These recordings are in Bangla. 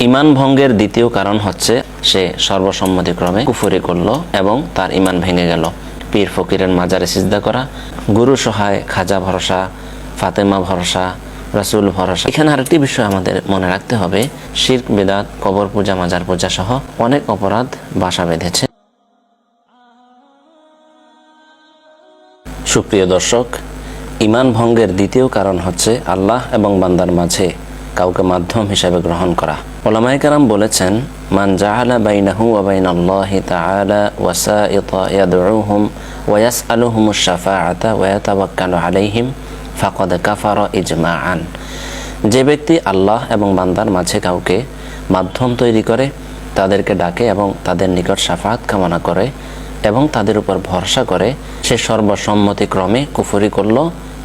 ইমান ভঙ্গের দ্বিতীয় কারণ হচ্ছে সে সর্বসম্মতিক্রমে কুফরি করলো এবং তার ইমান ভেঙে গেল। পীর ফকিরের মাজারে সিজদা করা, গুরু সহায়, খাজা ভরসা, ফাতেমা ভরসা, রাসূল ভরসা। এখানে আরেকটি বিষয় আমাদের মনে রাখতে হবে, শিরক, বিদআত, কবর পূজা, মাজার পূজা সহ অনেক অপরাধ বাসা বেঁধেছে। সুপ্রিয় দর্শক, ইমান ভঙ্গের দ্বিতীয় কারণ হচ্ছে আল্লাহ এবং বান্দার মাঝে কাউকে মাধ্যম হিসেবে গ্রহণ করা। উলামায়ে কেরাম বলেছেন, মান জাআলা বাইনাহু ওয়া বাইনাল্লাহি তাআলা ওয়াসাইতা ইয়াদউহুম ওয়া ইয়াসআলুহুমুশ শাফাআতা ওয়া ইয়াতাওয়াক্কালু আলাইহিম ফাকাদ কাফারা ইজমাআন। যে ব্যক্তি আল্লাহ এবং বান্দার মাঝে কাউকে মাধ্যম তৈরি করে, তাদেরকে ডাকে এবং তাদের নিকট শাফাআত কামনা করে এবং তাদের উপর ভরসা করে, সে সর্বসম্মতিক্রমে কুফরি করল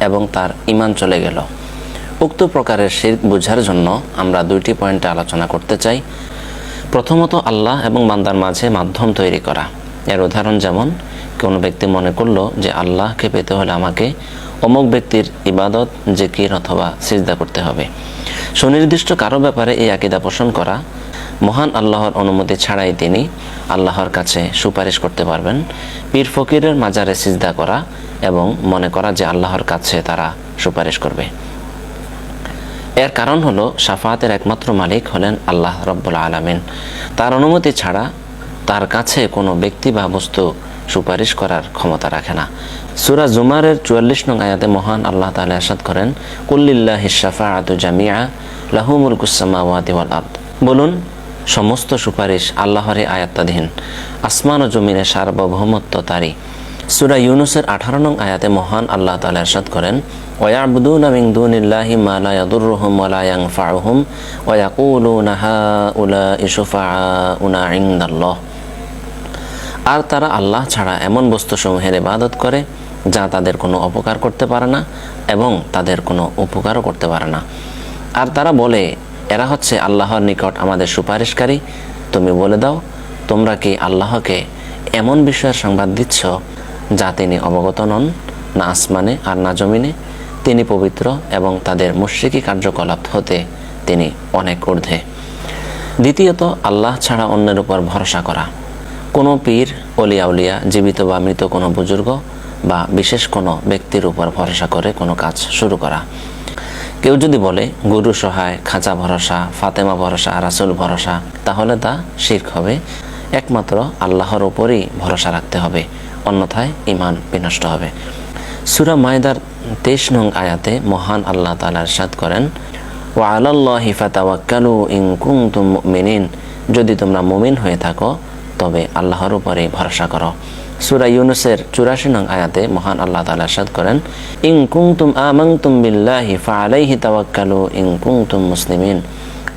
এবং তার ঈমান চলে গেল। উক্ত প্রকারের শিরক বোঝার জন্য আমরা দুইটি পয়েন্টে আলোচনা করতে চাই। প্রথমত, আল্লাহ এবং বান্দার মাঝে মাধ্যম তৈরি করা। এর উদাহরণ যেমন, কোনো ব্যক্তি মনে করলো যে আল্লাহকে পেতে হলে আমাকে অমুক ব্যক্তির ইবাদত, জিকির অথবা সিজদা করতে হবে। সুনির্দিষ্ট কারো ব্যাপারে এই আকীদা পোষণ করা, মহান আল্লাহর অনুমতি ছাড়াই তিনি আল্লাহর কাছে সুপারিশ করতে পারবেন। পীর ফকিরের মাজারে সিজদা করা এবং মনে করা যে আল্লাহর কাছে তারা সুপারিশ করবে। এর কারণ হলো, শাফাআতের একমাত্র মালিক হলেন আল্লাহ রব্বুল আলামিন। তার অনুমতি ছাড়া তার কাছে কোনো ব্যক্তি বা বস্তু সুপারিশ করার ক্ষমতা রাখে না। সূরা জুমারের 44 নং আয়াতে মহান আল্লাহ তাআলা ইরশাদ করেন, কুল্লিল্লাহিশ শাফাআতু জামিআ লাহু মুলকুস সামাওয়াতি ওয়াল আরদ। বলুন, সমস্ত সুপারিশ আল্লাহরই আয়াত্তাধীন, আসমান ও জমিনের সার্বভৌমত্ব তারই। সূরা ইউনূসের 18 নং আয়াতে মহান আল্লাহ তাআলা ইরশাদ করেন, ওয়া ইয়াবুদুনা মিন দুনিল্লাহি মা লা ইয়াদুররুহুম ওয়া লা ইয়ানফাউহুম ওয়া ইয়াকুলুনা হাউলাই শুফাআউনা ইনদাল্লাহ। আর তারা আল্লাহ ছাড়া এমন বস্তুসমূহের ইবাদত করে যা তাদের কোনো অপকার করতে পারে না এবং তাদের কোনো উপকারও করতে পারে না। আর তারা বলে, এরা হচ্ছে আল্লাহর নিকট আমাদের সুপারিশকারী। তুমি বলে দাও, তোমরা কি আল্লাহকে এমন বিষয়ের সংবাদ দিচ্ছ যা তিনি অবগত নন, না আসমানে আর না জমিনে? তিনি পবিত্র এবং তাদের মুশরিকি কার্যকলাপ হতে তিনি অনেক ঊর্ধ্বে। দ্বিতীয়ত, আল্লাহ ছাড়া অন্যের উপর ভরসা করা। কোনো পীর, অলিয়া উলিয়া, জীবিত বা মৃত কোনো বুজুর্গ বা বিশেষ কোনো ব্যক্তির উপর ভরসা করে কোনো কাজ শুরু করা। কেউ যদি বলে গুরু সহায়, খাজা ভরসা, ফাতেমা ভরসা, রাসূল ভরসা, তাহলে তা শিরক হবে। একমাত্র আল্লাহর উপরই ভরসা রাখতে হবে, অন্যথায় ঈমান বিনষ্ট হবে। সূরা মায়দার 23 নং আয়াতে মহান আল্লাহ তাআলা ইরশাদ করেন, ওয়া আলাল্লাহি ফাতাওয়াক্কালু ইন কুনতুম মুমিনিন। যদি তোমরা মুমিন হয়ে থাকো তবে আল্লাহর উপরেই ভরসা করো। সূরা ইউনূসের 84 নং আয়াতে মহান আল্লাহ তাআলা ইরশাদ করেন, ইন কুনতুম আমানতুম বিল্লাহি ফাআলাইহি তাওয়াক্কালু ইন কুনতুম মুসলিমিন।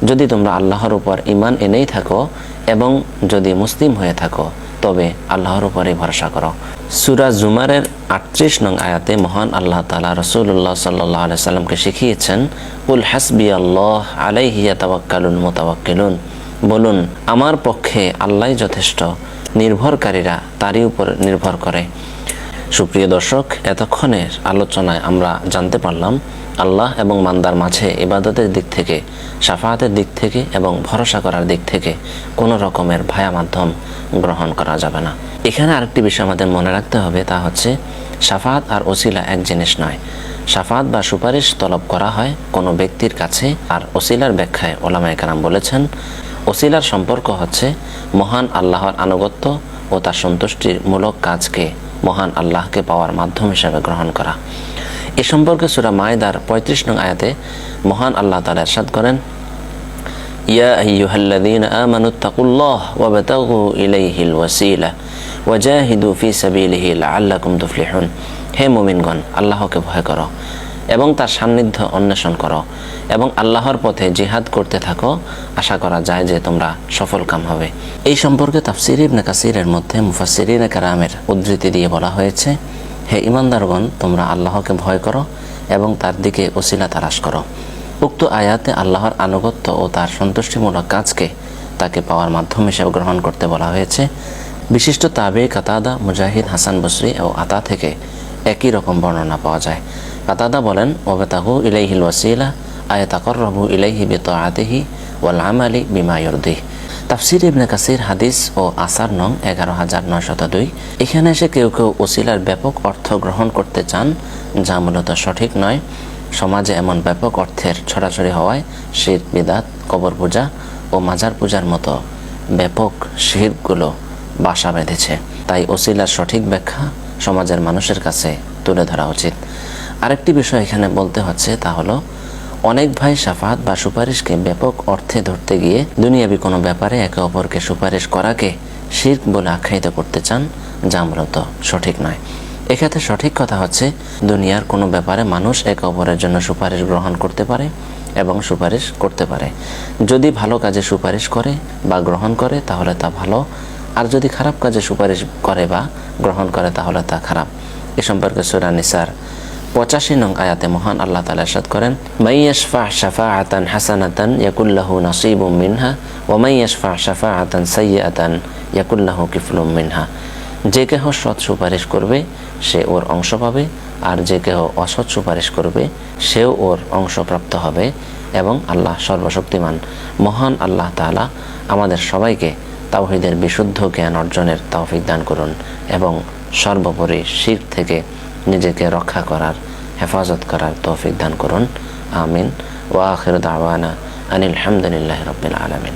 যদি তোমরা আল্লাহর উপর ঈমান এনেই থাকো এবং যদি মুসলিম হয়ে থাকো তবে আল্লাহর উপরেই ভরসা করো। সূরা জুমারের 38 নং আয়াতে মহান আল্লাহ তাআলা রাসূলুল্লাহ সাল্লাল্লাহু আলাইহি সাল্লামকে শিখিয়েছেন, কুল হাসবিয়াল্লাহ আলাইহি ইয়াতাওয়াক্কালুল মুতাওয়াক্কিলুন। বলুন, আমার পক্ষে আল্লাহই যথেষ্ট, নির্ভরকারীরা তারই উপর নির্ভর করে। সুপ্রিয় দর্শক, এতক্ষণের আলোচনায় আমরা জানতে পারলাম আল্লাহ এবং বান্দার মাঝে ইবাদতের দিক থেকে, শাফাআতের দিক থেকে এবং ভরসা করার দিক থেকে কোনো রকমের ভায়া মাধ্যম গ্রহণ করা যাবে না। এখানে আরেকটি বিষয় আমাদের মনে রাখতে হবে, তা হচ্ছে শাফাআত আর ওসিলা এক জিনিস নয়। শাফাআত বা সুপারিশ তলব করা হয় কোনো ব্যক্তির কাছে, আর ওসিলার ব্যাখ্যায় উলামায়ে কেরাম বলেছেন, ওসিলার সম্পর্ক হচ্ছে মহান আল্লাহর আনুগত্য ও তার সন্তুষ্টির মূলক কাজকে মহান আল্লাহকে পাওয়ার মাধ্যম হিসেবে গ্রহণ করা। এ সম্পর্কে সূরা মায়দার 35 নং আয়াতে মহান আল্লাহ তাআলা ইরশাদ করেন, ইয়া আইয়ুহাল্লাযীনা আমানুত্তাকুল্লাহ ওয়াবতাগু ইলাইহিল ওয়াসিলা ওয়াজাহিদু ফি সাবিলিহি লাআল্লাকুম তুফলিহুন। হে মুমিনগণ, আল্লাহকে ভয় করো এবং তার সান্নিধ্য অন্বেষণ করো এবং আল্লাহর পথে জিহাদ করতে থাকো, আশা করা যায় যে তোমরা সফলকাম হবে। এই সম্পর্কে তাফসীর ইবনে কাসীরের মধ্যে মুফাসসিরিনে কেরামের উদ্ধৃতি দিয়ে বলা হয়েছে, হে ঈমানদারগণ, তোমরা আল্লাহকে ভয় করো এবং তার দিকে ওসিলা তালাশ করো। উক্ত আয়াতে আল্লাহর আনুগত্য ও তার সন্তুষ্টিমূলক কাজকে তাকে পাওয়ার মাধ্যম হিসেবে গ্রহণ করতে বলা হয়েছে। বিশিষ্ট তাবেঈ কাতাদা, মুজাহিদ, হাসান বসরি ও আতা থেকে একই রকম বর্ণনা পাওয়া যায়। কাতাদা বলেন, ওয়াবতাগু ইলাইহিল ওয়াসিলা আয়াতাকাররাবু ইলাইহি বিতাআতিহি ওয়াল আমালি বিমা ইউরদিহ। তাফসির ইবনে কাসির হাদিস ও আসার নং 11902। এখানে এসে কেউ কেউ ওসিলার ব্যাপক অর্থ গ্রহণ করতে চান, যা মূলত সঠিক নয়। সমাজে এমন ব্যাপক অর্থের ছড়াছড়ি হওয়ায় শিরক, বিদআত, কবর পূজা ও মাজার পূজার মতো ব্যাপক শিরকগুলো বাসা বেঁধেছে। তাই ওসিলার সঠিক ব্যাখ্যা সমাজের মানুষের কাছে তুলে ধরা উচিত। আরেকটি বিষয় এখানে বলতে হচ্ছে, তা হলো অনেক ভাই শাফাআত বা সুপারিশকে ব্যাপক অর্থে ধরতে গিয়ে দুনিয়াবি কোনো ব্যাপারে একে অপরকে সুপারিশ করাকে শিরক বলে আখ্যায়িত করতে চান, যা মূলত সঠিক নয়। এক্ষেত্রে সঠিক কথা হচ্ছে, দুনিয়ার কোনো ব্যাপারে মানুষ একে অপরের জন্য সুপারিশ গ্রহণ করতে পারে এবং সুপারিশ করতে পারে। যদি ভালো কাজে সুপারিশ করে বা গ্রহণ করে তাহলে তা ভালো, আর যদি খারাপ কাজে সুপারিশ করে বা গ্রহণ করে তাহলে তা খারাপ। এ সম্পর্কে সূরা নিসার 85 নং আয়াতে মহান আল্লাহ তাআলা ইরশাদ করেন, মান ইয়াশফা শাফাআতান হাসানাতান ইয়াকুল লাহু নাসীবুম মিনহা ওয়া মান ইয়াশফা শাফাআতান সাইয়্যাতান ইয়াকুল লাহু কিফলুম মিনহা। যে কেহ সৎ সুপারিশ করবে সে ওর অংশ পাবে, আর যে কেহ অসৎ সুপারিশ করবে সেও ওর অংশপ্রাপ্ত হবে। এবং আল্লাহ সর্বশক্তিমান মহান আল্লাহ তাআলা আমাদের সবাইকে তাওহীদের বিশুদ্ধ জ্ঞান অর্জনের তৌফিক দান করুন এবং সর্বোপরি শিরক থেকে নিজেকে রক্ষা করার, হেফাজত করার তৌফিক দান করুন। আমিন। ওয়া আখিরু দাওয়ানা আনিল হামদুলিল্লাহি রাব্বিল আলামিন।